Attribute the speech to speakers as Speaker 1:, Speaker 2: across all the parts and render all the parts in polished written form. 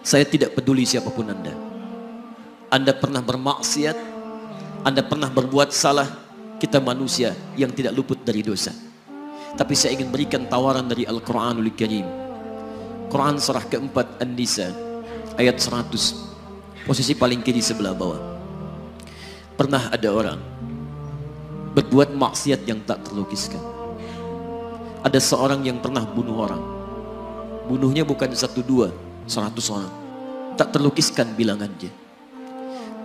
Speaker 1: Saya tidak peduli siapapun Anda. Anda pernah bermaksiat, Anda pernah berbuat salah. Kita manusia yang tidak luput dari dosa. Tapi saya ingin berikan tawaran dari Al-Quranul Karim. Quran surah keempat An-Nisa ayat 100, posisi paling kiri sebelah bawah. Pernah ada orang berbuat maksiat yang tak terlukiskan. Ada seorang yang pernah bunuh orang. Bunuhnya bukan 1, 2, 100 orang. Tak terlukiskan bilangannya.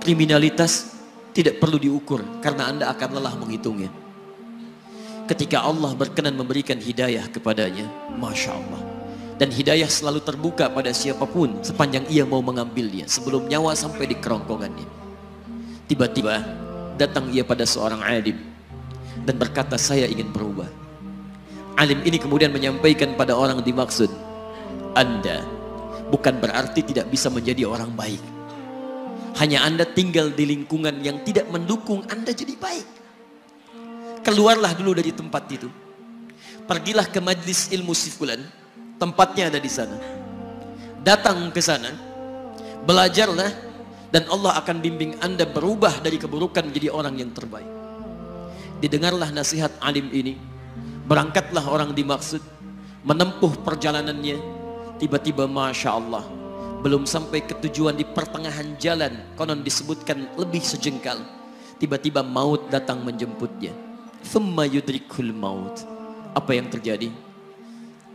Speaker 1: Kriminalitas tidak perlu diukur karena Anda akan lelah menghitungnya. Ketika Allah berkenan memberikan hidayah kepadanya, Masya Allah. Dan hidayah selalu terbuka pada siapapun sepanjang ia mau mengambilnya sebelum nyawa sampai di kerongkongannya. Tiba-tiba datang ia pada seorang alim dan berkata, saya ingin berubah. Alim ini kemudian menyampaikan pada orang dimaksud, Anda bukan berarti tidak bisa menjadi orang baik. Hanya Anda tinggal di lingkungan yang tidak mendukung Anda jadi baik. Keluarlah dulu dari tempat itu. Pergilah ke majlis ilmu si fulan, tempatnya ada di sana. Datang ke sana, belajarlah, dan Allah akan bimbing Anda berubah dari keburukan menjadi orang yang terbaik. Didengarlah nasihat alim ini. Berangkatlah orang dimaksud, menempuh perjalanannya. Tiba-tiba Masya Allah, belum sampai ke tujuan, di pertengahan jalan, konon disebutkan lebih sejengkal, tiba-tiba maut datang menjemputnya. Thumma yudrikul maut. Apa yang terjadi?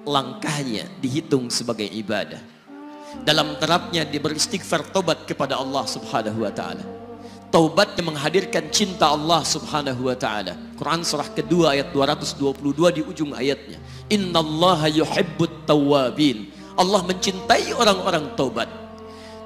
Speaker 1: Langkahnya dihitung sebagai ibadah. Dalam terapnya dia beristighfar, tobat kepada Allah subhanahu wa ta'ala. Taubatnya menghadirkan cinta Allah subhanahu wa ta'ala. Quran surah kedua ayat 222 di ujung ayatnya. Innallaha yuhibbut tawwabin. Allah mencintai orang-orang taubat.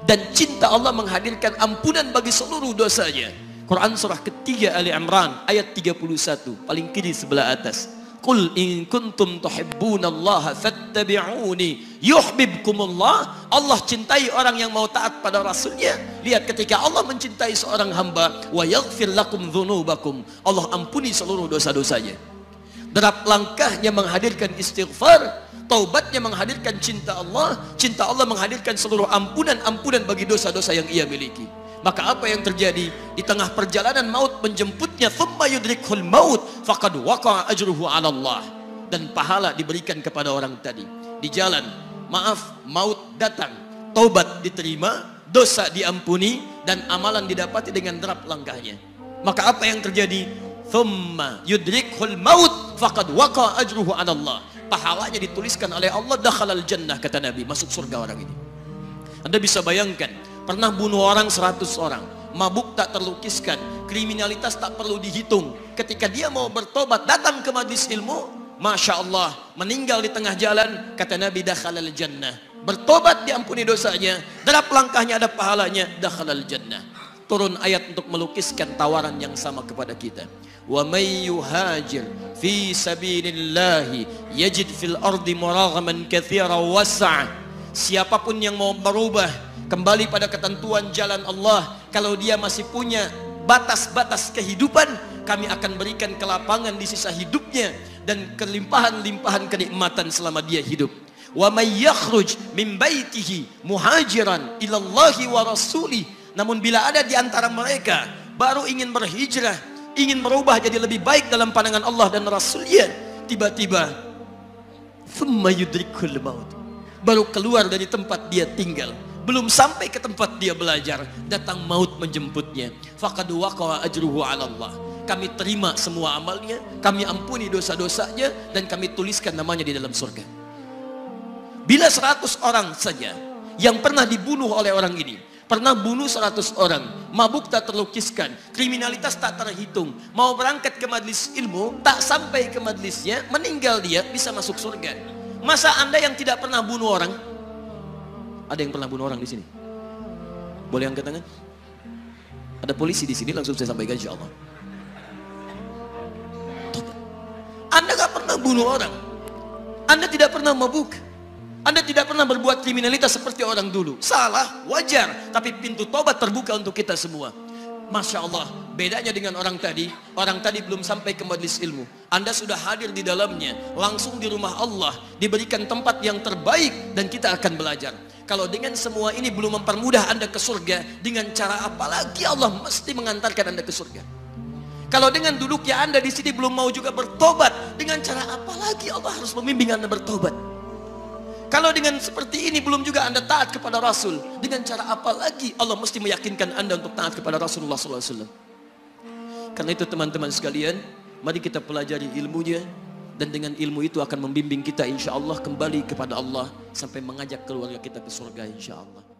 Speaker 1: Dan cinta Allah menghadirkan ampunan bagi seluruh dosanya. Quran surah ketiga Ali Imran ayat 31, paling kiri sebelah atas. Qul in kuntum tuhibbunallaha fattabi'uni yuhibbukumullah. Allah cintai orang yang mau taat pada Rasulnya. Lihat, ketika Allah mencintai seorang hamba, wa yaghfir lakum dzunubakum, Allah ampuni seluruh dosa-dosanya. Derap langkahnya menghadirkan istighfar, taubatnya menghadirkan cinta Allah menghadirkan seluruh ampunan bagi dosa-dosa yang ia miliki. Maka apa yang terjadi? Di tengah perjalanan maut menjemputnya, thumma yudrikhul maut faqad waqa'a ajruhu 'ala Allah. Dan pahala diberikan kepada orang tadi. Di jalan, maaf, maut datang, taubat diterima, dosa diampuni, dan amalan didapati dengan derap langkahnya. Maka apa yang terjadi? Thumma yudrikhul maut faqad waqa'a ajruhu 'ala Allah. Pahalanya dituliskan oleh Allah, dakhalal jannah, kata Nabi, masuk surga orang ini. Anda bisa bayangkan, pernah bunuh orang 100 orang, mabuk tak terlukiskan, kriminalitas tak perlu dihitung. Ketika dia mau bertobat, datang ke majlis ilmu, Masya Allah, meninggal di tengah jalan, kata Nabi, dakhalal jannah. Bertobat diampuni dosanya, derap langkahnya ada pahalanya, dakhalal jannah. Turun ayat untuk melukiskan tawaran yang sama kepada kita. Wa may yuhajir fi sabilillahi yajid fil ardi muraghaman katsiran was'a. Siapapun yang mau berubah kembali pada ketentuan jalan Allah, kalau dia masih punya batas-batas kehidupan, kami akan berikan kelapangan di sisa hidupnya dan kelimpahan-limpahan kenikmatan selama dia hidup. Wa may yakhruj min baitihi muhajiran ila Allahi wa rasulih. Namun bila ada di antara mereka baru ingin berhijrah, ingin berubah jadi lebih baik dalam pandangan Allah dan Rasulnya, tiba-tiba thumma yudrikul maut, baru keluar dari tempat dia tinggal, belum sampai ke tempat dia belajar, datang maut menjemputnya. Faqad waqa'a ajruhu 'ala Allah. Kami terima semua amalnya, kami ampuni dosa-dosanya, dan kami tuliskan namanya di dalam surga. Bila 100 orang saja yang pernah dibunuh oleh orang ini, pernah bunuh 100 orang, mabuk tak terlukiskan, kriminalitas tak terhitung, mau berangkat ke majlis ilmu, tak sampai ke majlisnya, meninggal dia, bisa masuk surga. Masa Anda yang tidak pernah bunuh orang? Ada yang pernah bunuh orang di sini? Boleh angkat tangan? Ada polisi di sini, langsung saya sampaikan insyaallah. Anda gak pernah bunuh orang, Anda tidak pernah mabuk, Anda tidak pernah berbuat kriminalitas seperti orang dulu. Salah, wajar, tapi pintu tobat terbuka untuk kita semua. Masya Allah, bedanya dengan orang tadi belum sampai ke majlis ilmu, Anda sudah hadir di dalamnya, langsung di rumah Allah, diberikan tempat yang terbaik, dan kita akan belajar. Kalau dengan semua ini belum mempermudah Anda ke surga, dengan cara apa lagi Allah mesti mengantarkan Anda ke surga? Kalau dengan duduknya Anda di sini belum mau juga bertobat, dengan cara apa lagi Allah harus membimbing Anda bertobat? Kalau dengan seperti ini belum juga Anda taat kepada Rasul, dengan cara apa lagi Allah mesti meyakinkan Anda untuk taat kepada Rasulullah SAW? Karena itu teman-teman sekalian, mari kita pelajari ilmunya, dan dengan ilmu itu akan membimbing kita insya Allah kembali kepada Allah sampai mengajak keluarga kita ke surga insya Allah.